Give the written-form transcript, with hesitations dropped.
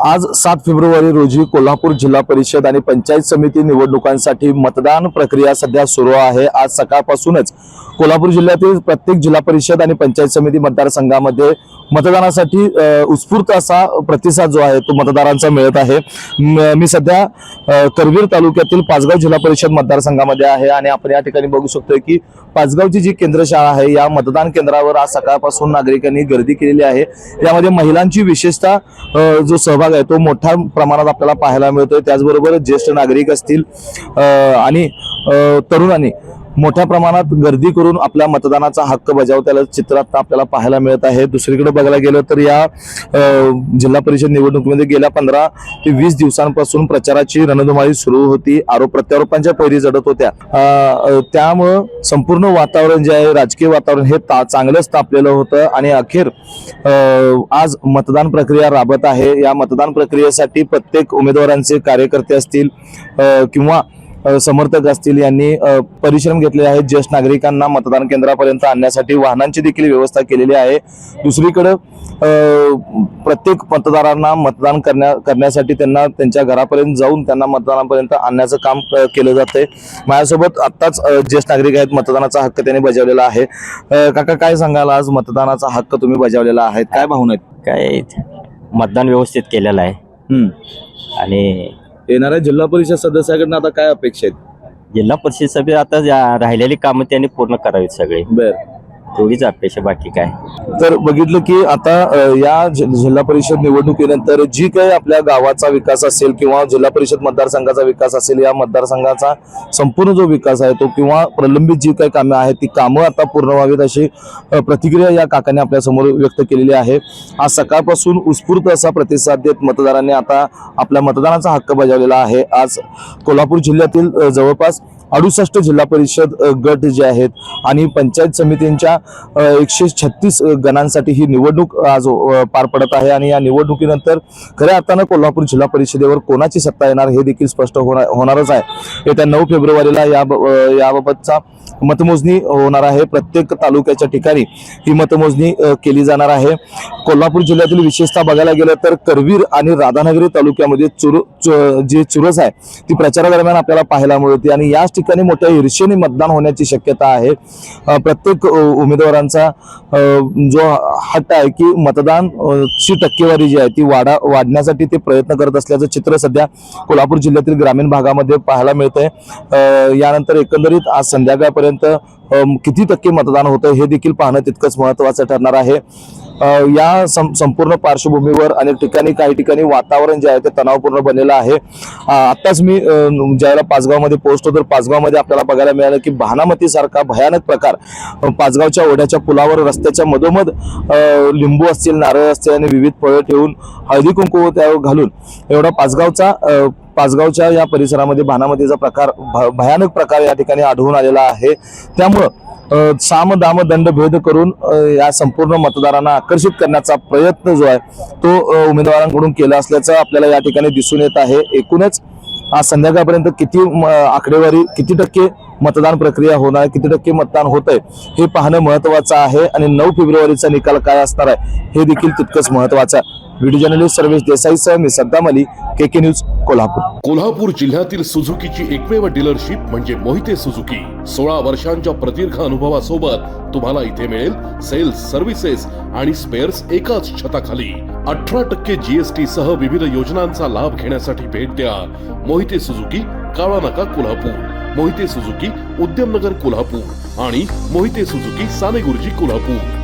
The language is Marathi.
आज 7 फेब्रुवारी रोजी कोल्हापूर जिल्हा परिषद आणि पंचायत समिती निवडणुकांसाठी मतदान प्रक्रिया सध्या सुरू आहे। आज सकाळपासूनच कोल्हापूर जिल्ह्यातील प्रत्येक जिल्हा परिषद आणि पंचायत समिती मतदारसंघामध्ये मतदानासाठी उत्स्फूर्त असा प्रतिसाद जो आहे तो मतदारांचा मिळत आहे। मी सध्या करवीर तालुक्यातील पाचगाव जिल्हा परिषद मतदारसंघामध्ये आहे आणि आपण या ठिकाणी बघू शकतोय की पाचगावची जी केंद्रशाळा आहे या मतदान केंद्रावर आज सकाळपासून नागरिकांनी गर्दी केलेली आहे। यामध्ये महिलांची विशेषतः जो सहभाग आहे तो मोठ्या प्रमाणात आपल्याला पाहायला मिळतोय। त्याचबरोबर ज्येष्ठ नागरिक असतील आणि तरुणांनी मोठ्या प्रमाणात गर्दी करून आपल्या मतदानाचा हक्क बजावताना चित्रात आपल्याला पाहायला मिळत आहे। दुसरीकडे बघायला गेलं तर या जिल्हा परिषद निवडणुकीमध्ये गेल्या 15 ते 20 दिवसांपासून प्रचाराची रणधुमाळी सुरू होती। आरोप प्रत्यारोपांच्या पैरी जडत होत्या। त्यामुळे संपूर्ण वातावरण जे आहे राजकीय वातावरण हे चांगलंच तापलेलं होतं आणि अखेर आज मतदान प्रक्रिया राबत आहे। या मतदान प्रक्रियेसाठी प्रत्येक उमेदवारांचे कार्यकर्ते असतील किंवा समर्थक असतील यांनी परिश्रम घेतले आहेत। ज्येष्ठ नागरिकांना मतदान केंद्रापर्यंत आणण्यासाठी वाहनांची देखील व्यवस्था केलेली आहे। दुसरीकडे प्रत्येक मतदारांना मतदान करण्यासाठी त्यांना त्यांच्या घरापर्यंत जाऊन त्यांना मतदानापर्यंत आणण्याचं काम केलं जाते। माझ्यासोबत आत्ताच ज्येष्ठ नागरिक आहेत, मतदानाचा हक्क त्यांनी बजावलेला आहे। काका, काय सांगाल, आज मतदानाचा हक्क तुम्ही बजावलेला आहे, काय भावना आहेत? काय मतदान व्यवस्थित केलेलं आहे आणि येणाऱ्या जिल्हा परिषद सदस्याकडनं आता काय अपेक्षा आहेत? जिल्हा परिषद सभेत आता राहिलेली कामं त्यांनी पूर्ण करावीत सगळे, तेवढीच अपेक्षा, बाकी काय। तर बघितलं की आता या जिल्हा परिषद निवडणुकीनंतर जी काही आपल्या गावाचा विकास असेल किंवा जिल्हा परिषद मतदारसंघाचा विकास असेल, या मतदारसंघाचा संपूर्ण जो विकास आहे तो किंवा प्रलंबित जी काही कामे आहेत ती कामं आता पूर्ण व्हावीत अशी प्रतिक्रिया या काकांनी आपल्या समोर व्यक्त केलेली आहे। आज सकाळपासून उत्स्फूर्त असा प्रतिसाद देत मतदारांनी आता आपल्या मतदानाचा हक्क बजावलेला आहे। आज कोल्हापूर जिल्ह्यातील जवळपास 68 जिल्हा परिषद गट जे आहेत आणि पंचायत समितींच्या 136 गणांसाठी ही निवडणूक आज पार पडत आहे आणि या निवडणुकीनंतर खऱ्या अर्थानं कोल्हापूर जिल्हा परिषदेवर कोणाची सत्ता येणार हे देखील स्पष्ट होणारच आहे। येत्या 9 फेब्रुवारीला याबाबतचा मतमोजणी होणार आहे। प्रत्येक तालुक्याच्या ठिकाणी ही मतमोजणी केली जाणार आहे। कोल्हापूर जिल्ह्यातील विशेषतः बघायला गेलं तर करवीर आणि राधानगरी तालुक्यामध्ये जी चुरस आहे ती प्रचारादरम्यान आपल्याला पाहायला मिळते आणि याच ठिकाणी मोठ्या ईर्षेने मतदान होण्याची शक्यता आहे। प्रत्येक उमेदवारांचा जो हट्ट आहे की मतदानची टक्केवारी जी आहे ती वाढण्यासाठी ते प्रयत्न करत असल्याचं चित्र सध्या कोल्हापूर जिल्ह्यातील ग्रामीण भागामध्ये पाहायला मिळतंय। यानंतर एकंदरीत आज संध्याकाळपर्यंत किती टक्के मतदान होतं हे देखील पाहणं तितकंच महत्त्वाचं ठरणार आहे। या संपूर्ण पार्श्वभूमीवर अनेक ठिकाणी काही ठिकाणी वातावरण जे आहे ते तणावपूर्ण बनलेलं आहे। आत्ताच मी ज्यावेळेला पाचगावमध्ये पोहोचतो तर पाचगावमध्ये आपल्याला बघायला मिळालं की भानामती सारखा भयानक प्रकार पाचगावच्या ओढ्याच्या पुलावर रस्त्याच्या मधोमध लिंबू असतील, नारळ असतील आणि विविध फळे ठेवून हळदी कुंकू त्यावर घालून एवढा पाचगावच्या या परिसरामध्ये भानामतीचा प्रकार भयानक प्रकार या ठिकाणी आढळून आलेला आहे। त्यामुळं साम दाम दंड भेद करून या संपूर्ण मतदारांना आकर्षित करण्याचा प्रयत्न जो आहे तो उमेदवारांकडून केला असल्याचं आपल्याला या ठिकाणी दिसून येत आहे। एकूणच आज संध्याकाळपर्यंत आकडेवारी किती टक्के मतदान प्रक्रिया होणार, किती टक्के मतदान होतंय हे पाहणं महत्त्वाचं आहे आणि 9 फेब्रुवारीचा निकाल काय असणार आहे हे देखील तितकंच महत्त्वाचं आहे। व्हिडिओ जर्नलिस्ट सर्वेश देसाईसह मी सद्दाम अली, KK न्यूज, कोल्हापूर। कोल्हापूर जिल्ह्यातील सुझुकीची एकमेव डीलरशिप म्हणजे मोहिते सुझुकी। 16 वर्षांच्या प्रदीर्घ अनुभवासोबत तुम्हाला इथे मिळेल सेल्स, सर्व्हिसेस आणि स्पेअर्स एकाच छताखाली। 18% GST सह विविध योजनांचा लाभ घेण्यासाठी भेट द्या मोहिते सुझुकी, काळा नाका, कोल्हापूर। मोहिते सुझुकी, उद्यमनगर, कोल्हापूर आणि मोहिते सुझुकी, सानेगुरुजी, कोल्हापूर।